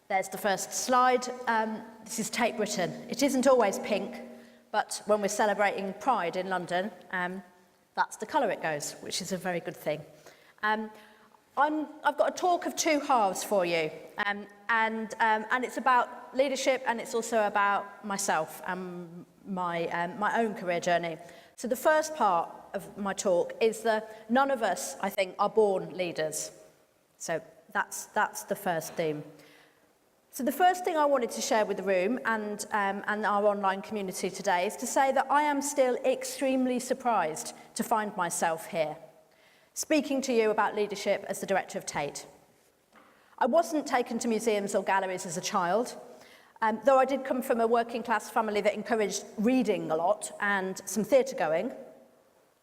There's the first slide. This is Tate Britain. It isn't always pink, but when we're celebrating Pride in London, that's the colour it goes, which is a very good thing. I've got a talk of two halves for you, and it's about leadership, and it's also about myself and my own career journey. So the first part of my talk is that none of us, I think, are born leaders. So that's the first theme. So the first thing I wanted to share with the room and our online community today is to say that I am still extremely surprised to find myself here, speaking to you about leadership as the director of Tate. I wasn't taken to museums or galleries as a child, though I did come from a working class family that encouraged reading a lot and some theatre going.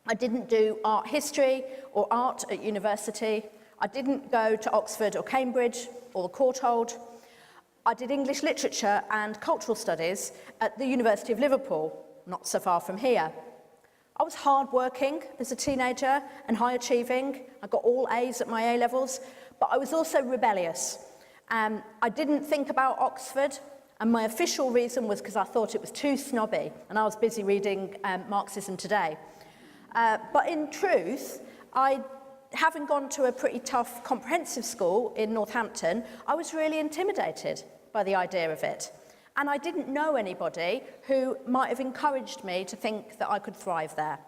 I didn't do art history or art at university. I didn't go to Oxford or Cambridge or the Courtauld. I did English literature and cultural studies at the University of Liverpool, not so far from here. I was hard-working as a teenager and high-achieving. I got all A's at my A-levels, but I was also rebellious. I didn't think about Oxford, and my official reason was because I thought it was too snobby, and I was busy reading Marxism Today. But in truth, having gone to a pretty tough comprehensive school in Northampton, I was really intimidated by the idea of it. And I didn't know anybody who might have encouraged me to think that I could thrive there.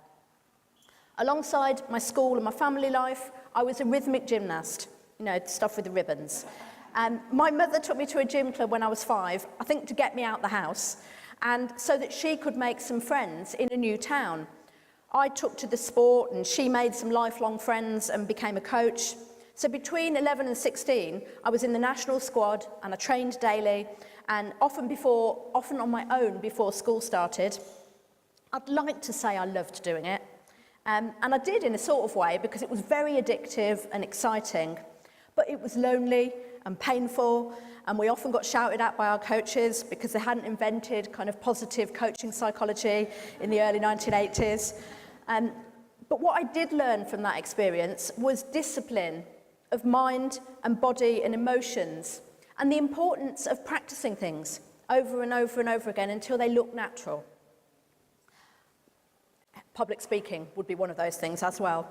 Alongside my school and my family life, I was a rhythmic gymnast, you know, stuff with the ribbons. My mother took me to a gym club when I was 5, I think to get me out the house, and so that she could make some friends in a new town. I took to the sport and she made some lifelong friends and became a coach. So between 11 and 16, I was in the national squad and I trained daily and often on my own before school started. I'd like to say I loved doing it. And I did in a sort of way because it was very addictive and exciting, but it was lonely and painful, and we often got shouted at by our coaches because they hadn't invented kind of positive coaching psychology in the early 1980s. But what I did learn from that experience was discipline of mind and body and emotions, and the importance of practicing things over and over and over again until they look natural. Public speaking would be one of those things as well.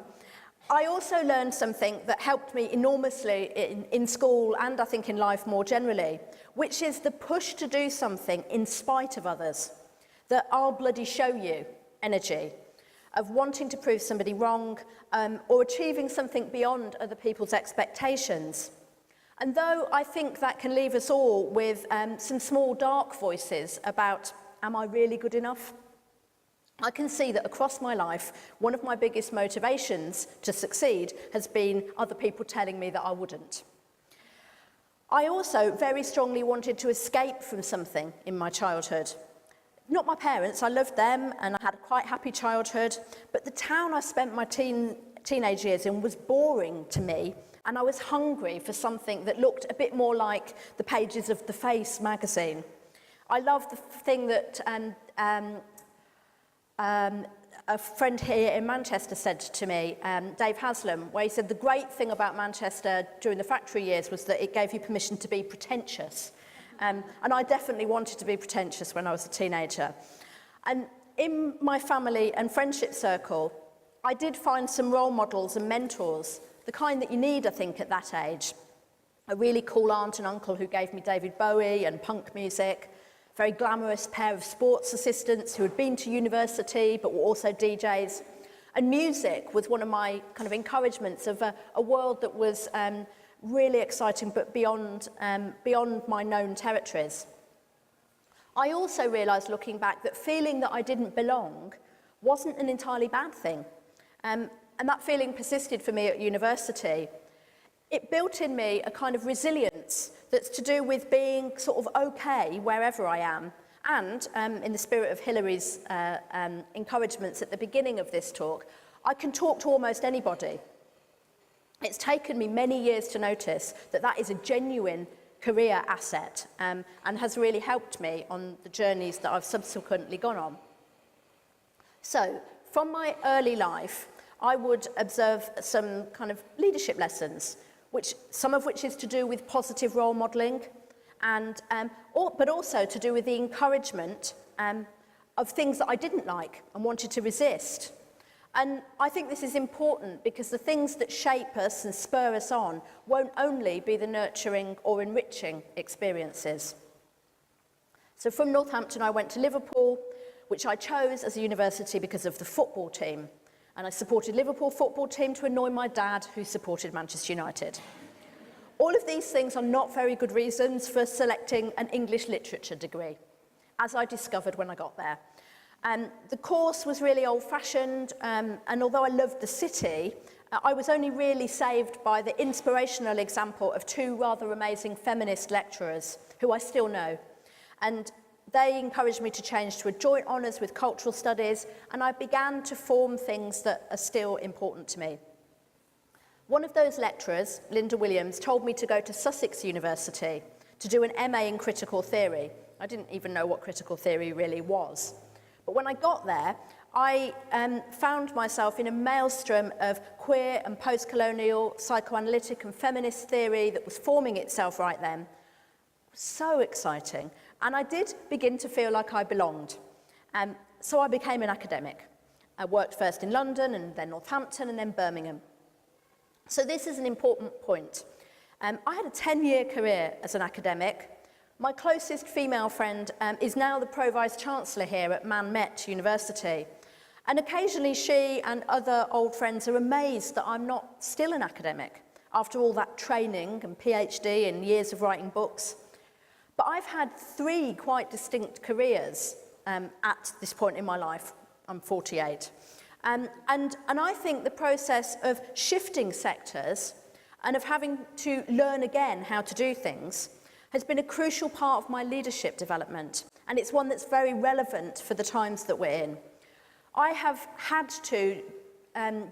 I also learned something that helped me enormously in school and I think in life more generally, which is the push to do something in spite of others, the I'll bloody show you energy of wanting to prove somebody wrong or achieving something beyond other people's expectations. And though I think that can leave us all with some small dark voices about, am I really good enough? I can see that across my life, one of my biggest motivations to succeed has been other people telling me that I wouldn't. I also very strongly wanted to escape from something in my childhood. Not my parents, I loved them and I had a quite happy childhood, but the town I spent my teenage years in was boring to me, and I was hungry for something that looked a bit more like the pages of The Face magazine. I love the thing that a friend here in Manchester said to me, Dave Haslam, where he said the great thing about Manchester during the factory years was that it gave you permission to be pretentious. And I definitely wanted to be pretentious when I was a teenager. And in my family and friendship circle, I did find some role models and mentors, the kind that you need, I think, at that age. A really cool aunt and uncle who gave me David Bowie and punk music, a very glamorous pair of sports assistants who had been to university but were also DJs. And music was one of my kind of encouragements of a world that was really exciting but beyond my known territories. I also realised looking back that feeling that I didn't belong wasn't an entirely bad thing. And that feeling persisted for me at university. It built in me a kind of resilience that's to do with being sort of okay wherever I am. And in the spirit of Hillary's encouragements at the beginning of this talk, I can talk to almost anybody. It's taken me many years to notice that that is a genuine career asset and has really helped me on the journeys that I've subsequently gone on. So, from my early life, I would observe some kind of leadership lessons, some of which is to do with positive role modelling, but also to do with the encouragement of things that I didn't like and wanted to resist. And I think this is important because the things that shape us and spur us on won't only be the nurturing or enriching experiences. So from Northampton, I went to Liverpool, which I chose as a university because of the football team. And I supported Liverpool football team to annoy my dad, who supported Manchester United. All of these things are not very good reasons for selecting an English literature degree, as I discovered when I got there. The course was really old-fashioned, and although I loved the city, I was only really saved by the inspirational example of two rather amazing feminist lecturers, who I still know. And they encouraged me to change to a joint honours with cultural studies, and I began to form things that are still important to me. One of those lecturers, Linda Williams, told me to go to Sussex University to do an MA in critical theory. I didn't even know what critical theory really was. But when I got there, I found myself in a maelstrom of queer and post-colonial, psychoanalytic and feminist theory that was forming itself right then. So exciting. And I did begin to feel like I belonged. So I became an academic. I worked first in London and then Northampton and then Birmingham. So this is an important point. I had a 10-year career as an academic. My closest female friend is now the Pro Vice-Chancellor here at Man Met University. And occasionally she and other old friends are amazed that I'm not still an academic after all that training and PhD and years of writing books. But I've had 3 quite distinct careers at this point in my life. I'm 48. And I think the process of shifting sectors and of having to learn again how to do things has been a crucial part of my leadership development, and it's one that's very relevant for the times that we're in. I have had to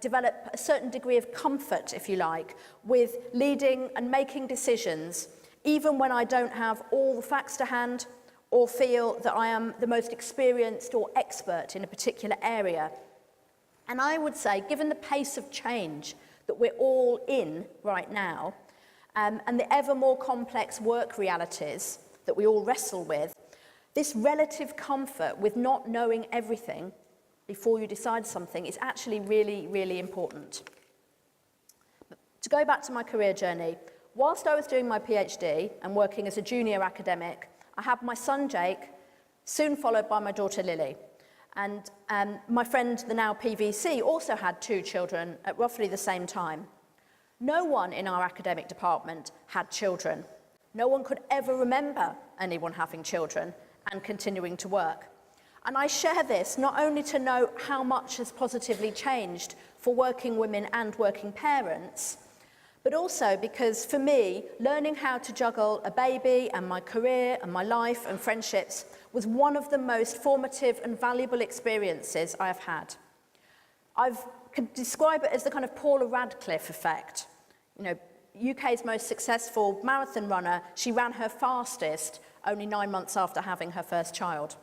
develop a certain degree of comfort, if you like, with leading and making decisions, even when I don't have all the facts to hand or feel that I am the most experienced or expert in a particular area. And I would say, given the pace of change that we're all in right now, and the ever more complex work realities that we all wrestle with, this relative comfort with not knowing everything before you decide something is actually really, really important. But to go back to my career journey, whilst I was doing my PhD and working as a junior academic, I had my son Jake, soon followed by my daughter Lily. And my friend, the now PVC, also had 2 children at roughly the same time. No one in our academic department had children. No one could ever remember anyone having children and continuing to work. And I share this not only to know how much has positively changed for working women and working parents, but also because for me, learning how to juggle a baby and my career and my life and friendships was one of the most formative and valuable experiences I have had. I could describe it as the kind of Paula Radcliffe effect. You know, UK's most successful marathon runner, she ran her fastest only 9 months after having her first child.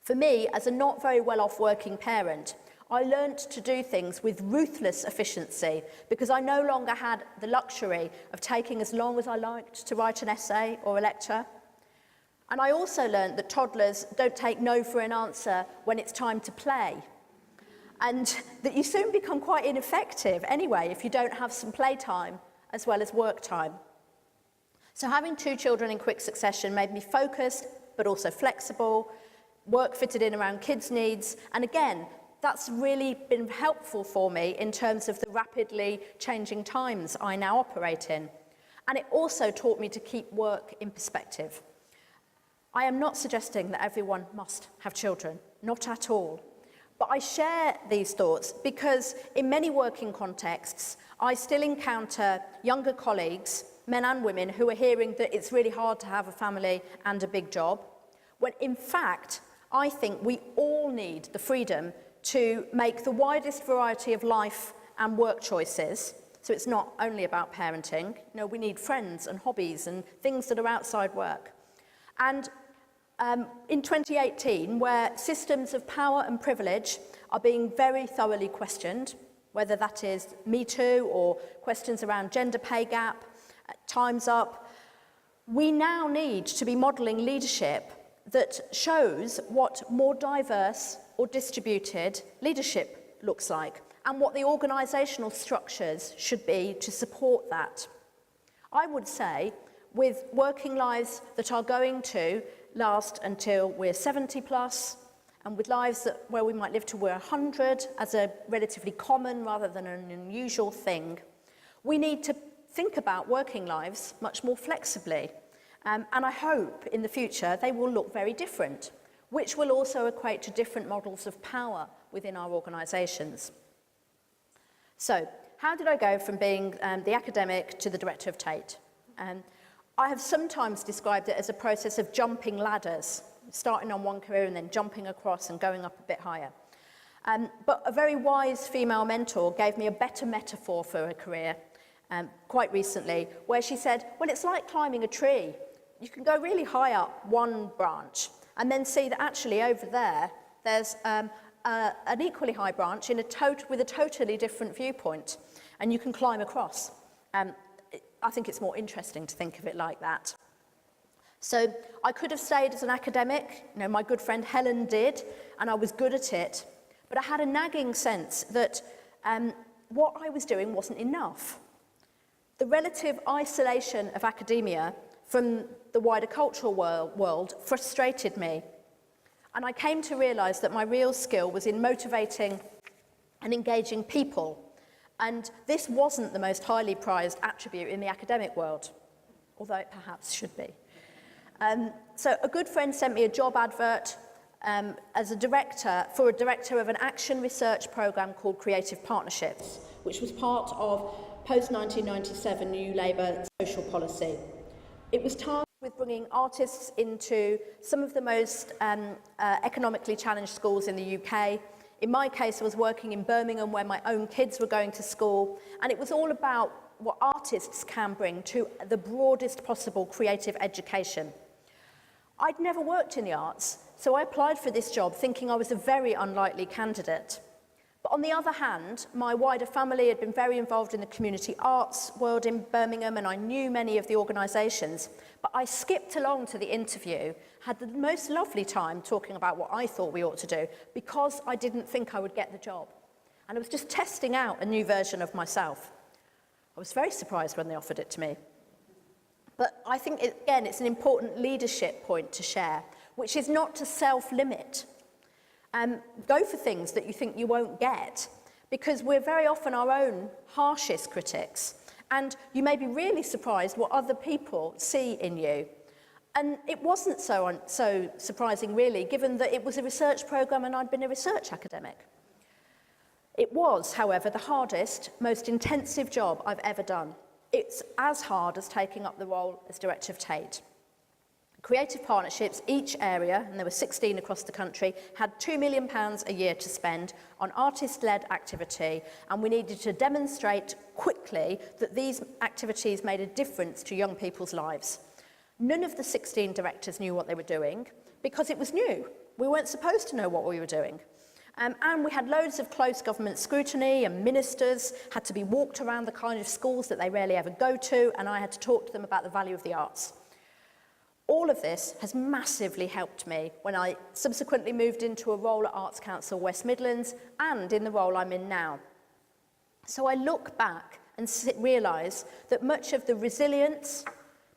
For me, as a not very well-off working parent, I learnt to do things with ruthless efficiency because I no longer had the luxury of taking as long as I liked to write an essay or a lecture. And I also learnt that toddlers don't take no for an answer when it's time to play. And that you soon become quite ineffective anyway if you don't have some playtime as well as work time. So having 2 children in quick succession made me focused but also flexible, work fitted in around kids' needs, and again, that's really been helpful for me in terms of the rapidly changing times I now operate in. And it also taught me to keep work in perspective. I am not suggesting that everyone must have children, not at all. But I share these thoughts because in many working contexts, I still encounter younger colleagues, men and women, who are hearing that it's really hard to have a family and a big job, when in fact, I think we all need the freedom to make the widest variety of life and work choices. So it's not only about parenting. You know, we need friends and hobbies and things that are outside work. And in 2018, where systems of power and privilege are being very thoroughly questioned, whether that is Me Too or questions around gender pay gap, Time's Up, We now need to be modelling leadership that shows what more diverse or distributed leadership looks like and what the organisational structures should be to support that. I would say with working lives that are going to last until we're 70 plus, and with lives where we might live till we're 100 as a relatively common rather than an unusual thing, we need to think about working lives much more flexibly. And I hope in the future they will look very different, which will also equate to different models of power within our organisations. So, how did I go from being the academic to the director of Tate? I have sometimes described it as a process of jumping ladders, starting on one career and then jumping across and going up a bit higher. But a very wise female mentor gave me a better metaphor for a career quite recently, where she said, well, it's like climbing a tree. You can go really high up one branch and then see that actually over there, there's an equally high branch with a totally different viewpoint, and you can climb across. I think it's more interesting to think of it like that. So I could have stayed as an academic, my good friend Helen did, and I was good at it, but I had a nagging sense that what I was doing wasn't enough. The relative isolation of academia from the wider cultural world frustrated me, and I came to realise that my real skill was in motivating and engaging people. And this wasn't the most highly prized attribute in the academic world, although it perhaps should be. So a good friend sent me a job advert as a director of an action research programme called Creative Partnerships, which was part of post-1997 New Labour social policy. It was tasked with bringing artists into some of the most economically challenged schools in the UK. In my case, I was working in Birmingham where my own kids were going to school, and it was all about what artists can bring to the broadest possible creative education. I'd never worked in the arts, so I applied for this job thinking I was a very unlikely candidate. But on the other hand, my wider family had been very involved in the community arts world in Birmingham, and I knew many of the organisations. But I skipped along to the interview, had the most lovely time talking about what I thought we ought to do, because I didn't think I would get the job. And I was just testing out a new version of myself. I was very surprised when they offered it to me. But I think, again, it's an important leadership point to share, which is not to self-limit. Go for things that you think you won't get, because we're very often our own harshest critics, and you may be really surprised what other people see in you. And it wasn't so surprising, really, given that it was a research programme and I'd been a research academic. It was, however, the hardest, most intensive job I've ever done. It's as hard as taking up the role as director of Tate. Creative Partnerships, each area, and there were 16 across the country, had £2 million a year to spend on artist-led activity, and we needed to demonstrate quickly that these activities made a difference to young people's lives. None of the 16 directors knew what they were doing because it was new. We weren't supposed to know what we were doing. And we had loads of close government scrutiny, and ministers had to be walked around the kind of schools that they rarely ever go to, and I had to talk to them about the value of the arts. All of this has massively helped me when I subsequently moved into a role at Arts Council West Midlands and in the role I'm in now. So I look back and realise that much of the resilience,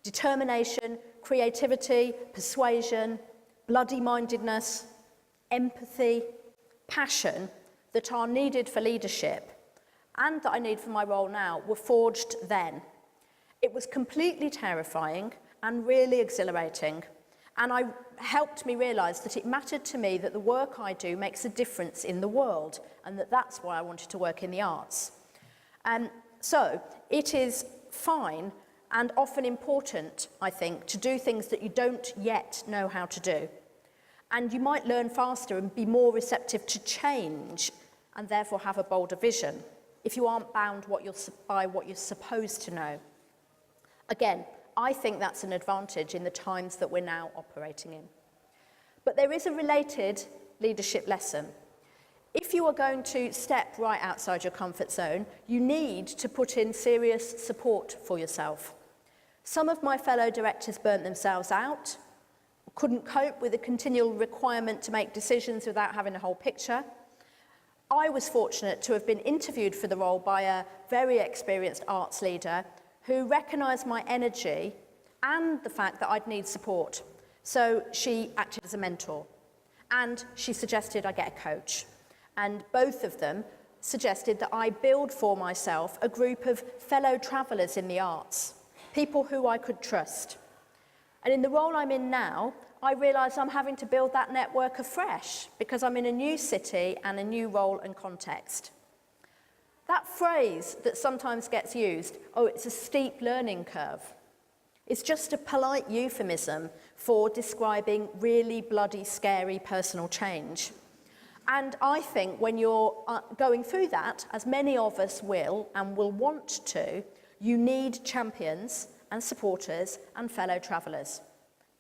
determination, creativity, persuasion, bloody-mindedness, empathy, passion that are needed for leadership and that I need for my role now were forged then. It was completely terrifying and really exhilarating, and it helped me realise that it mattered to me that the work I do makes a difference in the world, and that's why I wanted to work in the arts. So it is fine and often important, I think, to do things that you don't yet know how to do. And you might learn faster and be more receptive to change and therefore have a bolder vision if you aren't bound by what you're supposed to know. Again, I think that's an advantage in the times that we're now operating in. But there is a related leadership lesson. If you are going to step right outside your comfort zone, you need to put in serious support for yourself. Some of my fellow directors burnt themselves out, couldn't cope with the continual requirement to make decisions without having a whole picture. I was fortunate to have been interviewed for the role by a very experienced arts leader who recognised my energy and the fact that I'd need support. So she acted as a mentor, and she suggested I get a coach. And both of them suggested that I build for myself a group of fellow travellers in the arts, people who I could trust. And in the role I'm in now, I realise I'm having to build that network afresh because I'm in a new city and a new role and context. That phrase that sometimes gets used, oh, it's a steep learning curve, is just a polite euphemism for describing really bloody, scary personal change. And I think when you're going through that, as many of us will and will want to, you need champions and supporters and fellow travellers,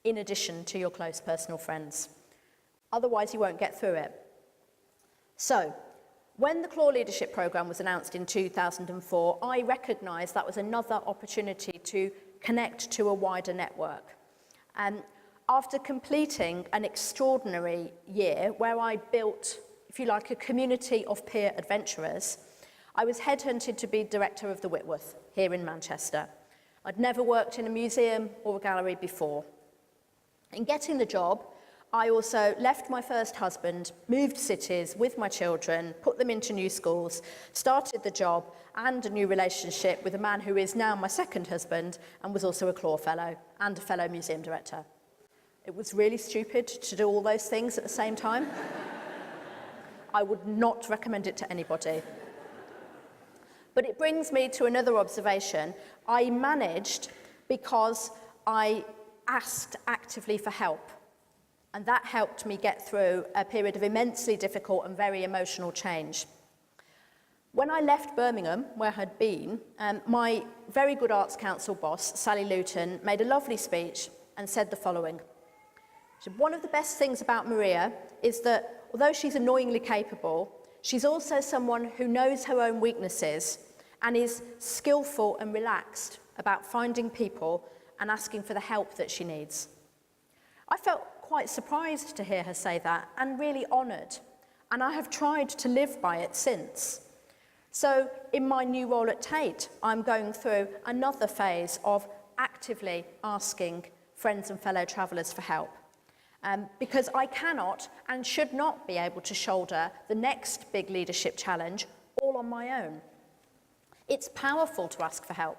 in addition to your close personal friends. Otherwise, you won't get through it. So, when the Clore Leadership Programme was announced in 2004, I recognised that was another opportunity to connect to a wider network. After completing an extraordinary year where I built, if you like, a community of peer adventurers, I was headhunted to be director of the Whitworth here in Manchester. I'd never worked in a museum or a gallery before. In getting the job, I also left my first husband, moved cities with my children, put them into new schools, started the job and a new relationship with a man who is now my second husband and was also a Clore Fellow and a fellow museum director. It was really stupid to do all those things at the same time. I would not recommend it to anybody. But it brings me to another observation. I managed because I asked actively for help. And that helped me get through a period of immensely difficult and very emotional change. When I left Birmingham, where I had been, my very good Arts Council boss, Sally Luton, made a lovely speech and said the following. She said, one of the best things about Maria is that although she's annoyingly capable, she's also someone who knows her own weaknesses and is skillful and relaxed about finding people and asking for the help that she needs. I felt quite surprised to hear her say that and really honoured, and I have tried to live by it since. So in my new role at Tate, I'm going through another phase of actively asking friends and fellow travellers for help, because I cannot and should not be able to shoulder the next big leadership challenge all on my own. It's powerful to ask for help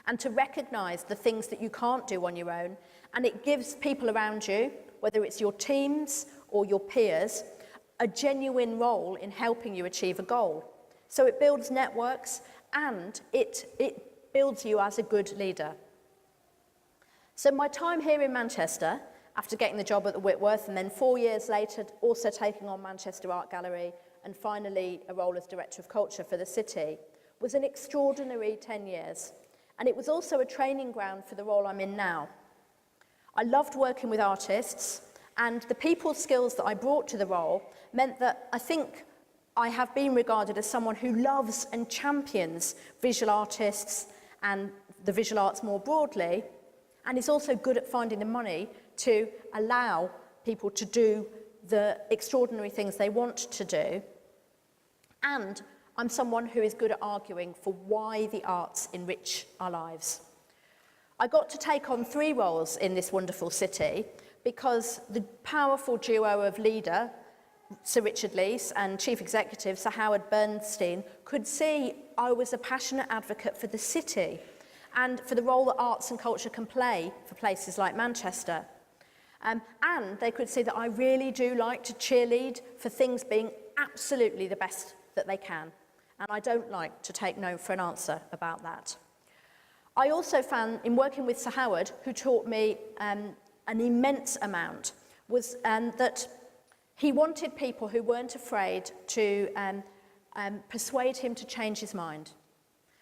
and to recognise the things that you can't do on your own, and it gives people around you, whether it's your teams or your peers, a genuine role in helping you achieve a goal. So it builds networks and it builds you as a good leader. So my time here in Manchester, after getting the job at the Whitworth and then 4 years later also taking on Manchester Art Gallery and finally a role as Director of Culture for the city, was an extraordinary 10 years. And it was also a training ground for the role I'm in now. I loved working with artists, and the people skills that I brought to the role meant that I think I have been regarded as someone who loves and champions visual artists and the visual arts more broadly, and is also good at finding the money to allow people to do the extraordinary things they want to do. And I'm someone who is good at arguing for why the arts enrich our lives. I got to take on 3 roles in this wonderful city because the powerful duo of leader, Sir Richard Leese, and Chief Executive, Sir Howard Bernstein, could see I was a passionate advocate for the city and for the role that arts and culture can play for places like Manchester. And they could see that I really do like to cheerlead for things being absolutely the best that they can. And I don't like to take no for an answer about that. I also found, in working with Sir Howard, who taught me an immense amount, was that he wanted people who weren't afraid to persuade him to change his mind.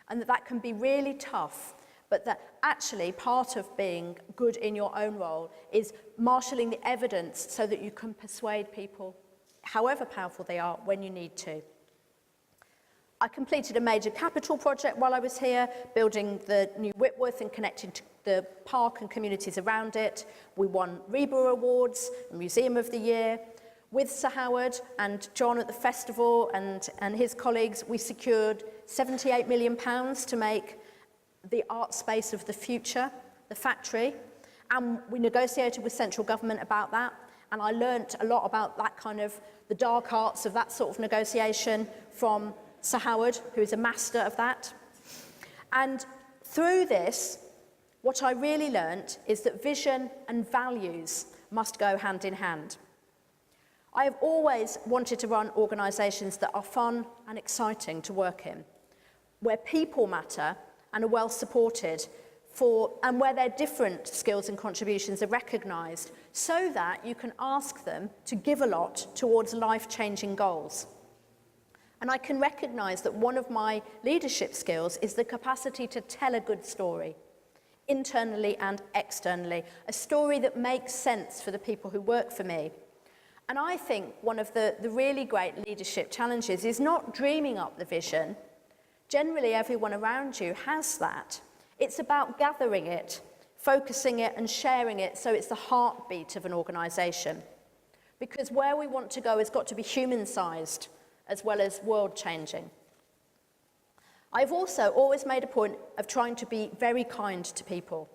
And that can be really tough, but that actually part of being good in your own role is marshalling the evidence so that you can persuade people, however powerful they are, when you need to. I completed a major capital project while I was here, building the new Whitworth and connecting to the park and communities around it. We won REBA Awards, Museum of the Year. With Sir Howard and John at the festival and his colleagues, we secured £78 million to make the art space of the future, the factory. And we negotiated with central government about that. And I learnt a lot about that kind of, the dark arts of that sort of negotiation from Sir Howard, who is a master of that. And through this, what I really learnt is that vision and values must go hand in hand. I have always wanted to run organisations that are fun and exciting to work in, where people matter and are well supported, and where their different skills and contributions are recognised, so that you can ask them to give a lot towards life-changing goals. And I can recognise that one of my leadership skills is the capacity to tell a good story, internally and externally, a story that makes sense for the people who work for me. And I think one of the really great leadership challenges is not dreaming up the vision. Generally, everyone around you has that. It's about gathering it, focusing it and sharing it so it's the heartbeat of an organisation. Because where we want to go has got to be human-sized as well as world-changing. I've also always made a point of trying to be very kind to people.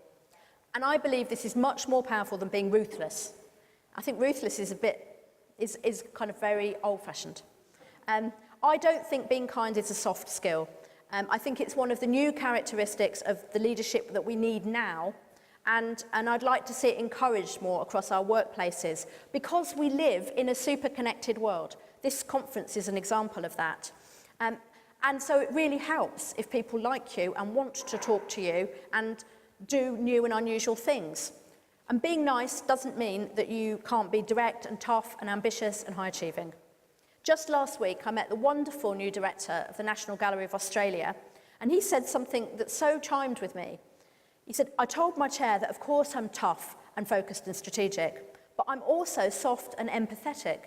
And I believe this is much more powerful than being ruthless. I think ruthless is is kind of very old-fashioned. I don't think being kind is a soft skill. I think it's one of the new characteristics of the leadership that we need now, and I'd like to see it encouraged more across our workplaces, because we live in a super connected world. This conference is an example of that. And so it really helps if people like you and want to talk to you and do new and unusual things. And being nice doesn't mean that you can't be direct and tough and ambitious and high-achieving. Just last week, I met the wonderful new director of the National Gallery of Australia, and he said something that so chimed with me. He said, "I told my chair that of course I'm tough and focused and strategic, but I'm also soft and empathetic.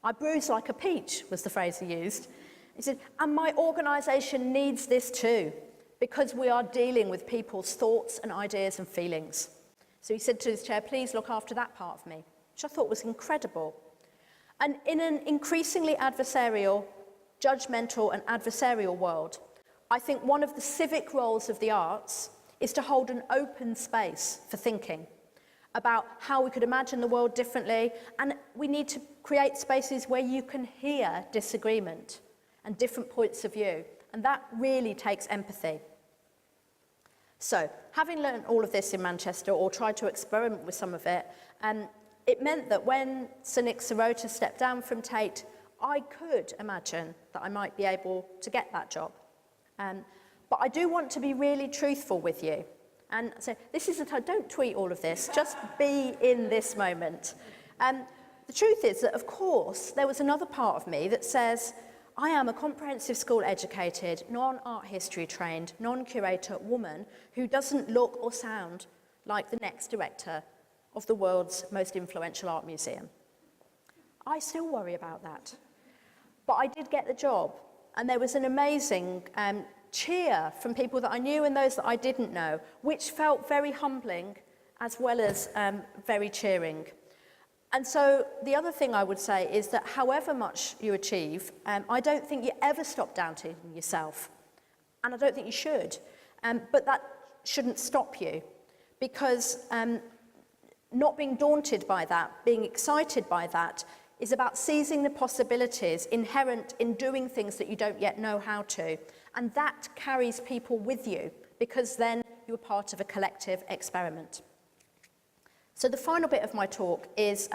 I bruise like a peach," was the phrase he used. He said, "and my organisation needs this too, because we are dealing with people's thoughts and ideas and feelings." So he said to his chair, "Please look after that part of me," which I thought was incredible. And in an increasingly adversarial, judgmental and adversarial world, I think one of the civic roles of the arts is to hold an open space for thinking about how we could imagine the world differently, and we need to create spaces where you can hear disagreement and different points of view, and that really takes empathy. So, having learned all of this in Manchester, or tried to experiment with some of it, it meant that when Sir Nick Sirota stepped down from Tate, I could imagine that I might be able to get that job. But I do want to be really truthful with you. And so this is the time, don't tweet all of this, just be in this moment. The truth is that, of course, there was another part of me that says, I am a comprehensive school educated, non-art history trained, non-curator woman who doesn't look or sound like the next director of the world's most influential art museum. I still worry about that. But I did get the job, and there was an amazing cheer from people that I knew and those that I didn't know, which felt very humbling as well as very cheering. And so the other thing I would say is that however much you achieve, I don't think you ever stop doubting yourself. And I don't think you should. But that shouldn't stop you, because not being daunted by that, being excited by that, is about seizing the possibilities inherent in doing things that you don't yet know how to. And that carries people with you, because then you're part of a collective experiment. So the final bit of my talk is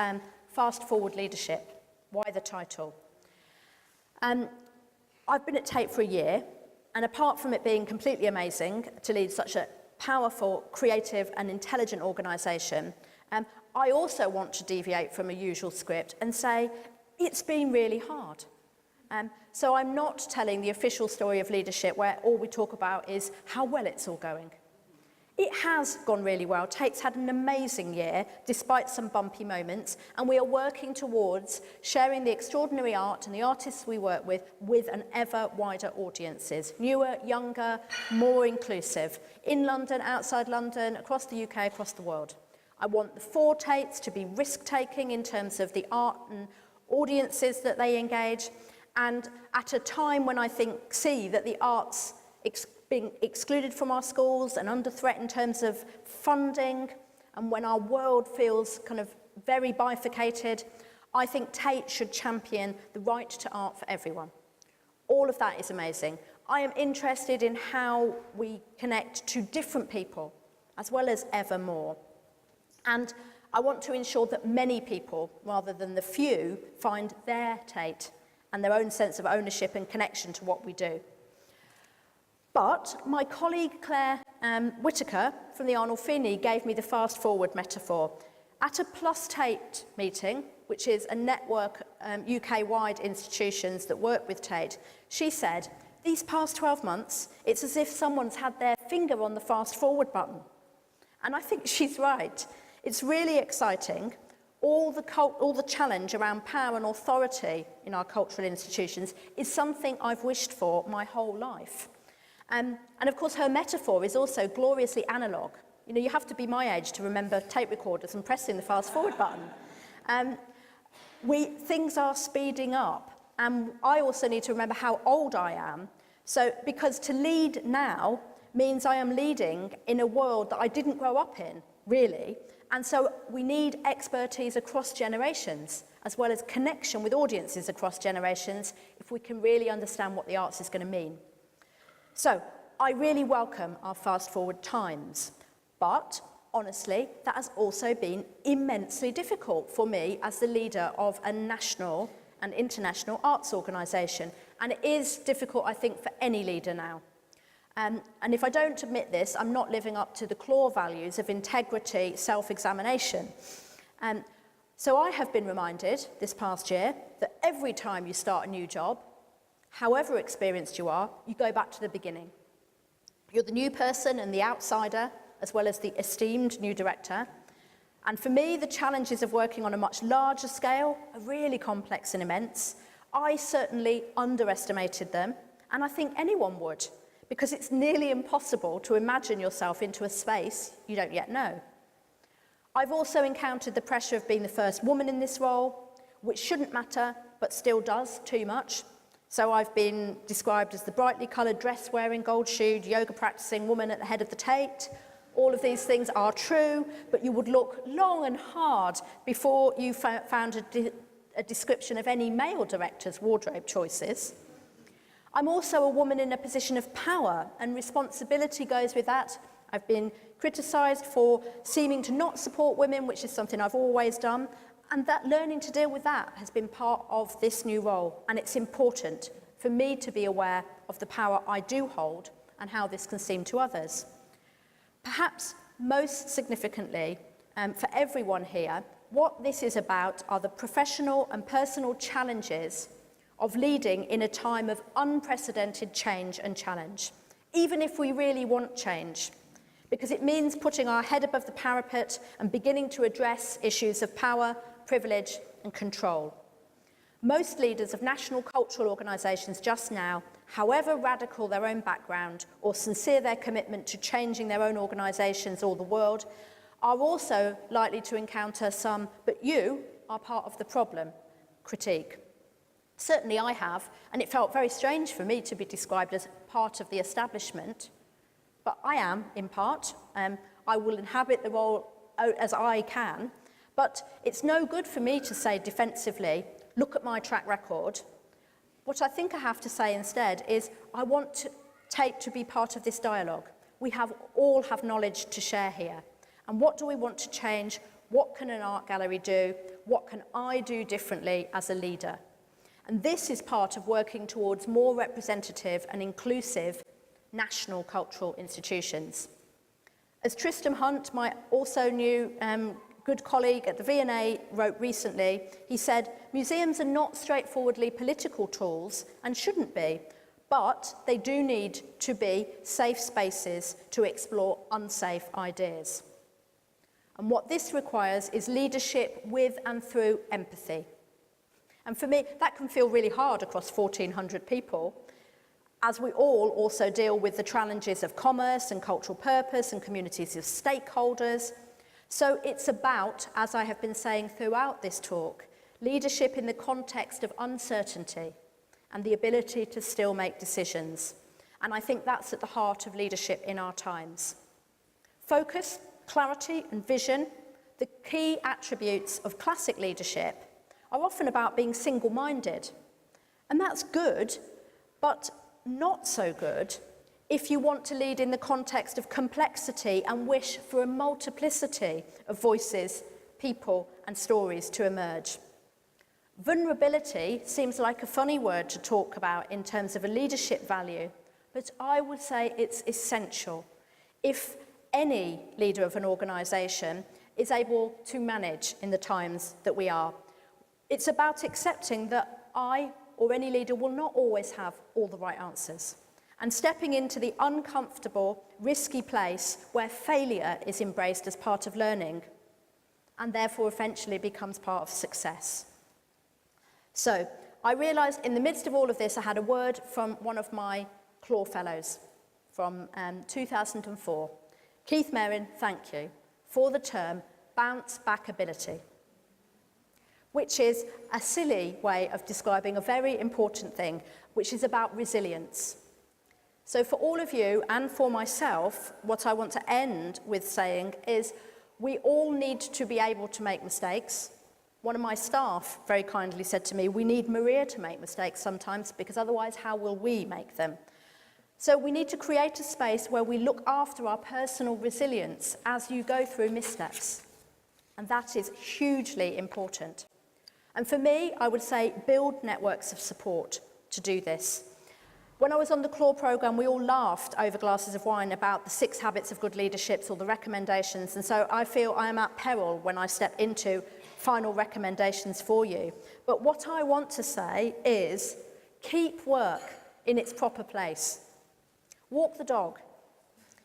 Fast Forward Leadership. Why the title? I've been at Tate for a year, and apart from it being completely amazing to lead such a powerful, creative and intelligent organisation, I also want to deviate from a usual script and say, it's been really hard. So I'm not telling the official story of leadership where all we talk about is how well it's all going. It has gone really well. Tate's had an amazing year, despite some bumpy moments, and we are working towards sharing the extraordinary art and the artists we work with an ever wider audiences. Newer, younger, more inclusive. In London, outside London, across the UK, across the world. I want the 4 Tates to be risk-taking in terms of the art and audiences that they engage, and at a time when I see that the arts being excluded from our schools and under threat in terms of funding, and when our world feels kind of very bifurcated, I think Tate should champion the right to art for everyone. All of that is amazing. I am interested in how we connect to different people, as well as ever more. And I want to ensure that many people, rather than the few, find their Tate and their own sense of ownership and connection to what we do. But my colleague Claire Whitaker from the Arnold Feeney gave me the fast forward metaphor. At a Plus Tate meeting, which is a network UK-wide institutions that work with Tate, she said, these past 12 months, it's as if someone's had their finger on the fast forward button. And I think she's right. It's really exciting. All the challenge around power and authority in our cultural institutions is something I've wished for my whole life. And of course, her metaphor is also gloriously analogue. You know, you have to be my age to remember tape recorders and pressing the fast forward button. Things are speeding up. And I also need to remember how old I am. So, because to lead now means I am leading in a world that I didn't grow up in, really. And so we need expertise across generations, as well as connection with audiences across generations, if we can really understand what the arts is going to mean. So, I really welcome our fast-forward times, but honestly, that has also been immensely difficult for me as the leader of a national and international arts organisation, and it is difficult, I think, for any leader now. And if I don't admit this, I'm not living up to the Clore values of integrity, self-examination. So I have been reminded this past year that every time you start a new job, however experienced you are, you go back to the beginning. You're the new person and the outsider, as well as the esteemed new director. And for me, the challenges of working on a much larger scale are really complex and immense. I certainly underestimated them, and I think anyone would, because it's nearly impossible to imagine yourself into a space you don't yet know. I've also encountered the pressure of being the first woman in this role, which shouldn't matter, but still does too much. So I've been described as the brightly coloured, dress-wearing, gold-shoed, yoga-practising woman at the head of the Tate. All of these things are true, but you would look long and hard before you found a description of any male director's wardrobe choices. I'm also a woman in a position of power, and responsibility goes with that. I've been criticised for seeming to not support women, which is something I've always done, and that learning to deal with that has been part of this new role, and it's important for me to be aware of the power I do hold and how this can seem to others. Perhaps most significantly, for everyone here, what this is about are the professional and personal challenges of leading in a time of unprecedented change and challenge, even if we really want change, because it means putting our head above the parapet and beginning to address issues of power, privilege and control. Most leaders of national cultural organisations just now, however radical their own background or sincere their commitment to changing their own organisations or the world, are also likely to encounter some, but you are part of the problem, critique. Certainly I have, and it felt very strange for me to be described as part of the establishment, but I am, in part. I will inhabit the role as I can, but it's no good for me to say defensively, look at my track record. What I think I have to say instead is I want Tate to be part of this dialogue. We all have knowledge to share here. And what do we want to change? What can an art gallery do? What can I do differently as a leader? And this is part of working towards more representative and inclusive national cultural institutions. As Tristram Hunt, my also new good colleague at the V&A, wrote recently, he said, museums are not straightforwardly political tools and shouldn't be, but they do need to be safe spaces to explore unsafe ideas. And what this requires is leadership with and through empathy. And for me, that can feel really hard across 1,400 people, as we all also deal with the challenges of commerce and cultural purpose and communities of stakeholders. So it's about, as I have been saying throughout this talk, leadership in the context of uncertainty and the ability to still make decisions. And I think that's at the heart of leadership in our times. Focus, clarity and vision, the key attributes of classic leadership, are often about being single-minded. And that's good, but not so good if you want to lead in the context of complexity and wish for a multiplicity of voices, people and stories to emerge. Vulnerability seems like a funny word to talk about in terms of a leadership value, but I would say it's essential if any leader of an organisation is able to manage in the times that we are. It's about accepting that I or any leader will not always have all the right answers, and stepping into the uncomfortable, risky place where failure is embraced as part of learning and therefore eventually becomes part of success. So I realised in the midst of all of this, I had a word from one of my Clore fellows from 2004. Keith Merrin, thank you, for the term bounce back ability, which is a silly way of describing a very important thing, which is about resilience. So for all of you and for myself, what I want to end with saying is we all need to be able to make mistakes. One of my staff very kindly said to me, we need Maria to make mistakes sometimes because otherwise how will we make them? So we need to create a space where we look after our personal resilience as you go through missteps. And that is hugely important. And for me, I would say build networks of support to do this. When I was on the Clore programme, we all laughed over glasses of wine about the 6 habits of good leadership or the recommendations. And so I feel I am at peril when I step into final recommendations for you. But what I want to say is keep work in its proper place. Walk the dog.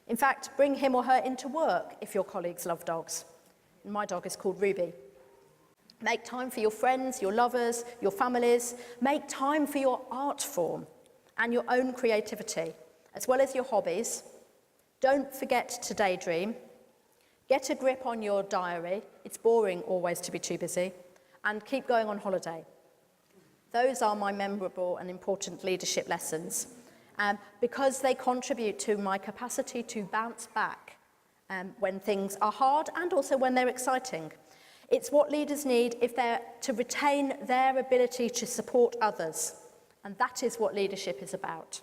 In fact, bring him or her into work if your colleagues love dogs. My dog is called Ruby. Make time for your friends, your lovers, your families. Make time for your art form and your own creativity, as well as your hobbies. Don't forget to daydream. Get a grip on your diary. It's boring always to be too busy. And keep going on holiday. Those are my memorable and important leadership lessons because they contribute to my capacity to bounce back when things are hard and also when they're exciting. It's what leaders need if they're to retain their ability to support others. And that is what leadership is about.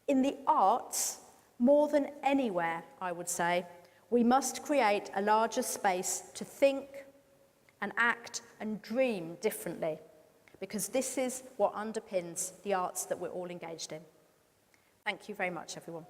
In the arts, more than anywhere, I would say, we must create a larger space to think and act and dream differently, because this is what underpins the arts that we're all engaged in. Thank you very much, everyone.